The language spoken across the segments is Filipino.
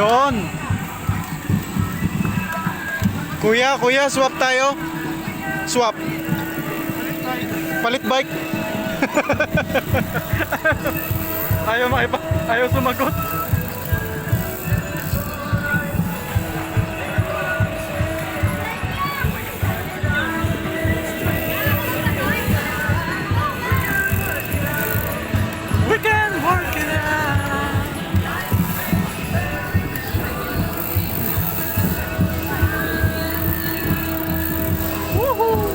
Yon. Kuya, swap tayo. Swap. Palit bike. Ayaw sumagot. We can work it out. Woohoo!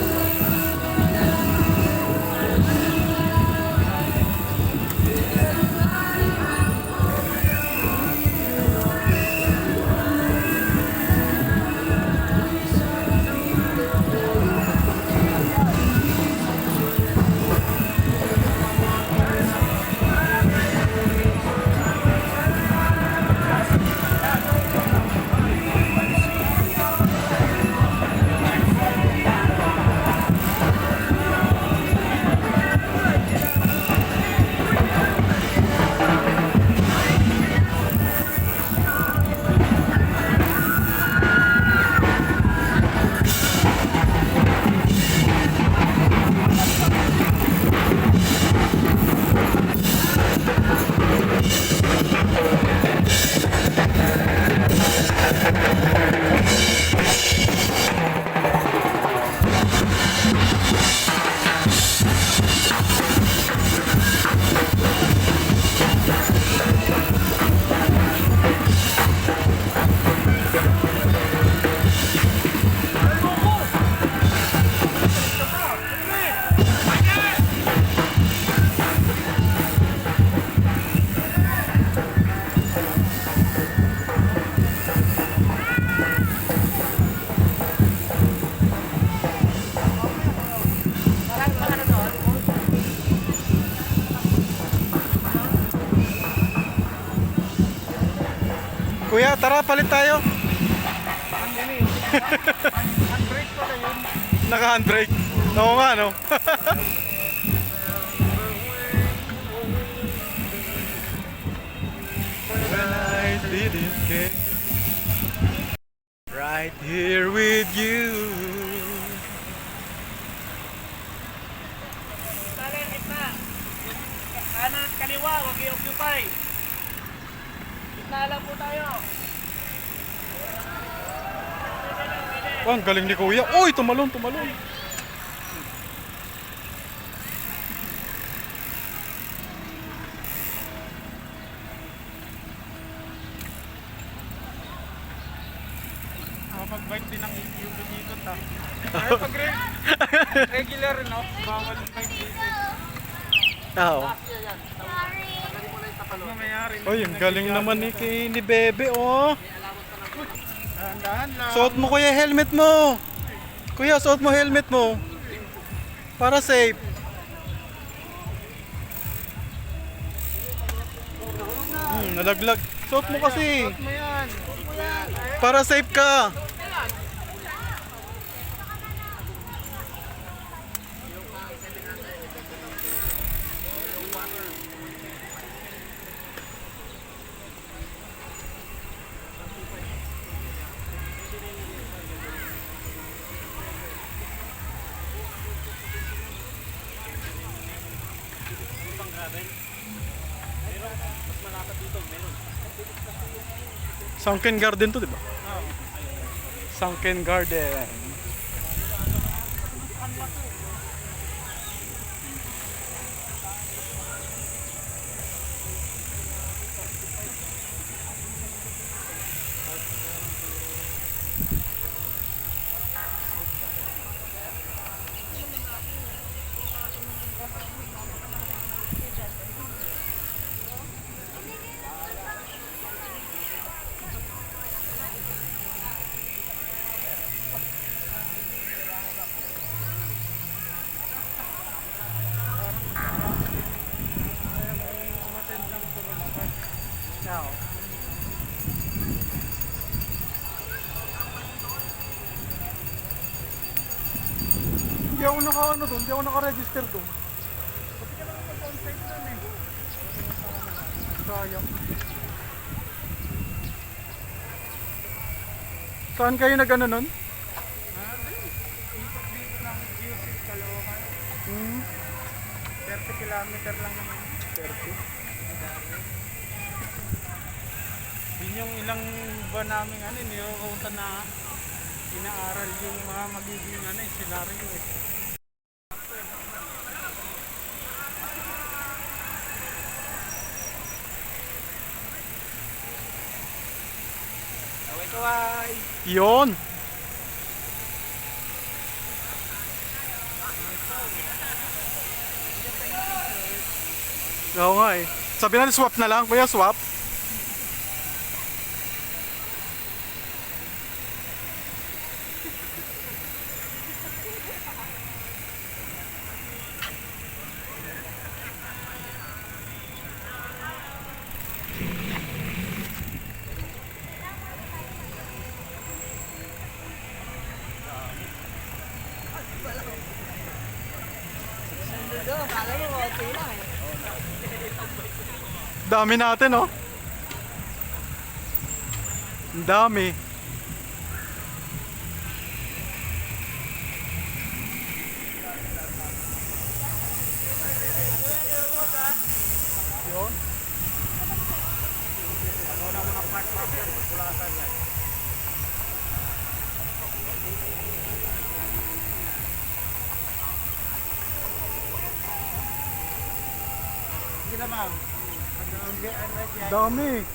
Kuya, tara palit tayo. Handbrake pala yun. Naka-handbrake. Oo nga, no? When I didn't care, right here with you. Talan, gitna. Kanan, kaliwa, wag i-occupy. Gitna lang po tayo. Oh, ang galing ni Kuya. Uy, tumalon. Pag-bike din ang ikot ha. Pero pag regular, no? Bawal yung bike dito. Oo. Mamayari. Uy, ang galing naman ni Bebe, oh. Dahan-dahan lang. Suot mo kuya helmet mo. Kuya, suot mo helmet mo. Para safe. Nalaglag. Suot mo kasi. Suot mo yan. Para safe ka. Sunken Garden to, di ba? Sunken Garden. Hindi ako naka-ano doon, hindi ako naka-register doon. Pati ka lang mag-onsite nun eh. Sayang. Saan kayo nag-ano nun? Ikot dito ng GC Caloocan. Hmm, 30 kilometer lang naman. 30. Yun yung ilang buwan namin nirurutan na inaaral yung mga magiging senaryo eh. Kaway-kaway! Yun! Oo nga eh. Sabi natin swap na lang. Kuya, swap. Dami natin, oh. Ang dami. Yun. Sige na ma'am. Dami.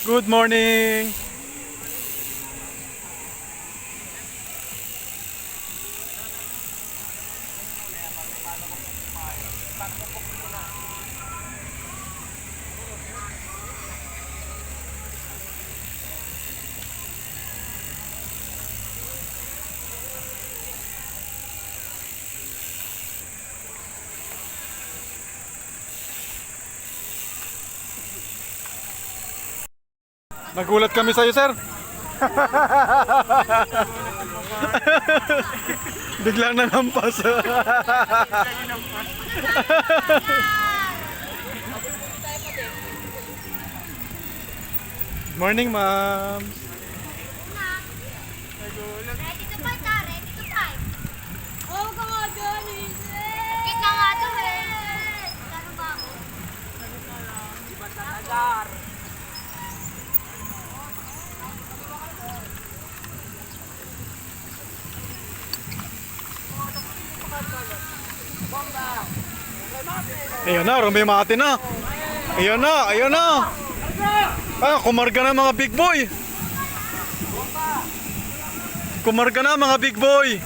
Good morning. Nagulat kami sa'yo, sir. Biglang nangampas. Morning, ma'am. Ready to fight na, ready to fight. Oo ka nga dyan eh. Kit na nga to eh. Ano ba ako? Agar. Ayan na, rumimati na. Ayan na, ayan na. Ah, kumarga na mga big boy. Kumarga na mga big boy.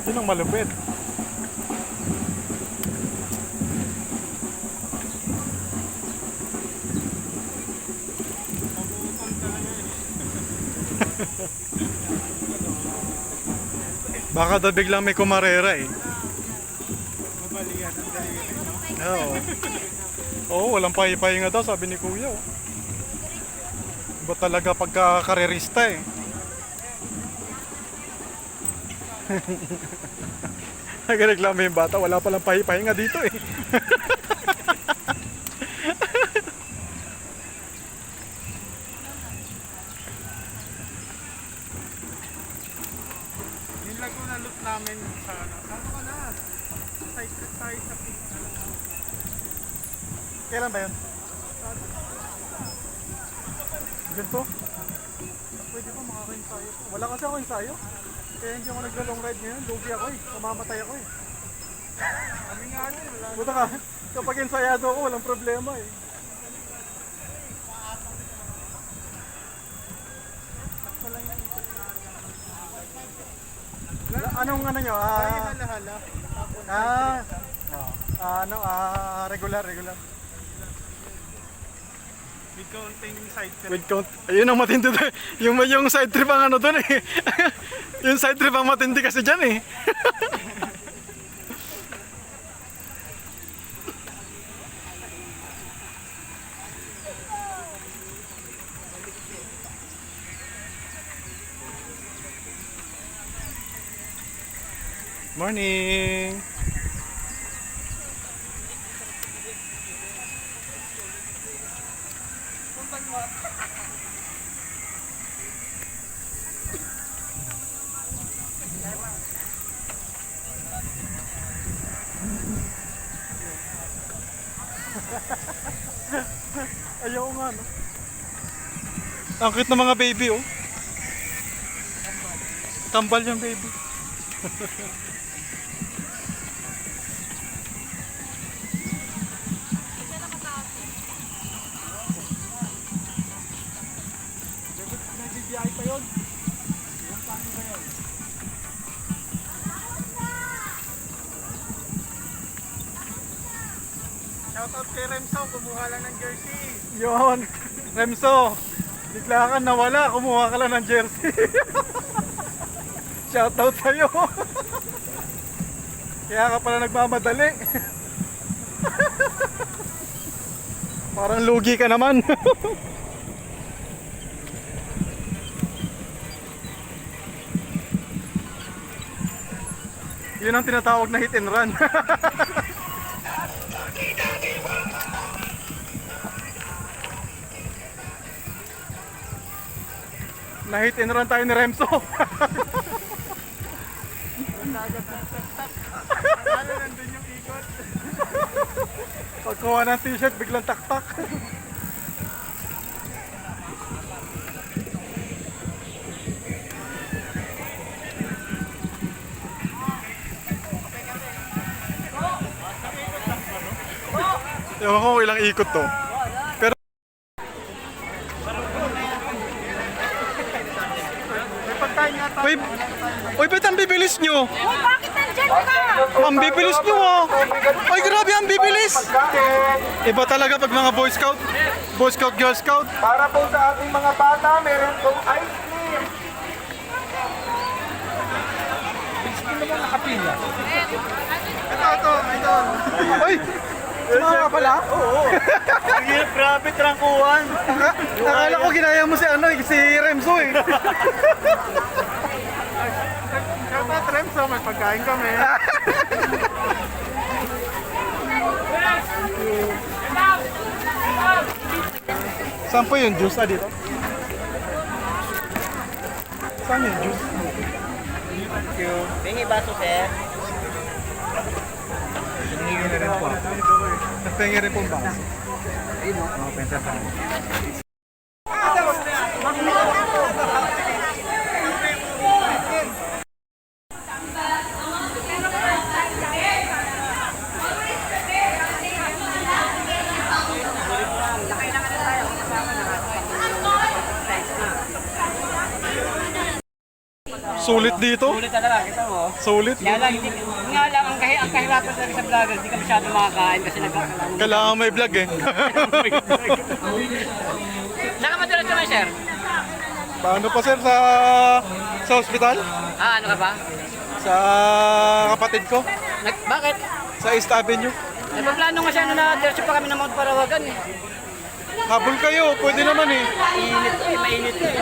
Yun ang malupit. Baka daw biglang may kumarera eh. Mabalian ang daliri. Oo. Oo, walang pahipahinga daw, sabi ni Kuya. Oh. Iba talaga pagka-karerista eh. Nagreklamo yung bata, wala palang pahipahinga dito eh. Yung Laguna loop namin sa ano. Saan ka na? Side trip tayo sa peak. Kailan ba yun? Ganito? Pwede pa makaka-ensayo. Wala kasi ako ensayo. Kaya hindi ako nagla-long ride ngayon. Lugi ako eh. Mamamatay ako eh. Kami nga rin. Wala. Buta ka, kapag ensayado ako, walang problema eh. Anong ano nyo? Tayo halahala. Regular. With counting side trip. With count. Ayun ang matindi doon. Yung side trip ang ano doon eh. Yung side trip ang matindi kasi dyan eh. Morning. Ayaw nga no. Ang cute ng mga baby oh. Tambal yung baby. Nagbibiyahe pa yun. Ilang paano ba yun? Shoutout kay Remso. Kumuha lang ng jersey. Yun. Remso. Bigla ka nawala. Kumuha ka lang ng jersey. Shoutout sa'yo. Kaya ka pala nagmamadali. Parang lugi ka naman. Yun ang tinatawag na hit and run. Na hit and run tayo ni Remso. Agad ng tak-tak. Akala nandun yung ikot. Pagkuha ng t-shirt, biglang taktak. Ewan ko kung ilang ikot to. Pero May pagkain nga tayo. Uy, ba't ang bibilis nyo? Uy, bakit nandyan ka? Ang bibilis nyo ah. Ay, grabe ang bibilis. Iba talaga pag mga Boy Scout, Girl Scout. Para po sa ating mga bata, meron pong ice cream. Ice cream naman nakapila. Ito. Ay, sumama ka pala? Oo. Ang hirap, grabe, trangkuhan. Akala ko ginaya mo si ano, si Remso eh. Shoutout Remso, may pagkain kami. Saan po yung juice? Dito? Saan yung juice? Bingi baso, sir. Nagpengi rin pong baso. Ayun, no? Oo, penta sa Sulit dito? Sulit talaga, kita mo. Sulit? Kaya lang, nga lang, ang kahirapan talaga sa vlogger, hindi ka masyado makakain kasi nagkakaroon. Kailangan may vlog eh. Saka madalas naman, sir. Paano pa sir sa ospital? Ah, ano ka ba? Sa kapatid ko? Bakit? Sa East Avenue? Ay, paplano nga siya na diretso pa kami ng Mount Parawagan eh. Habol kayo, pwede naman eh. Mainit eh, mainit eh.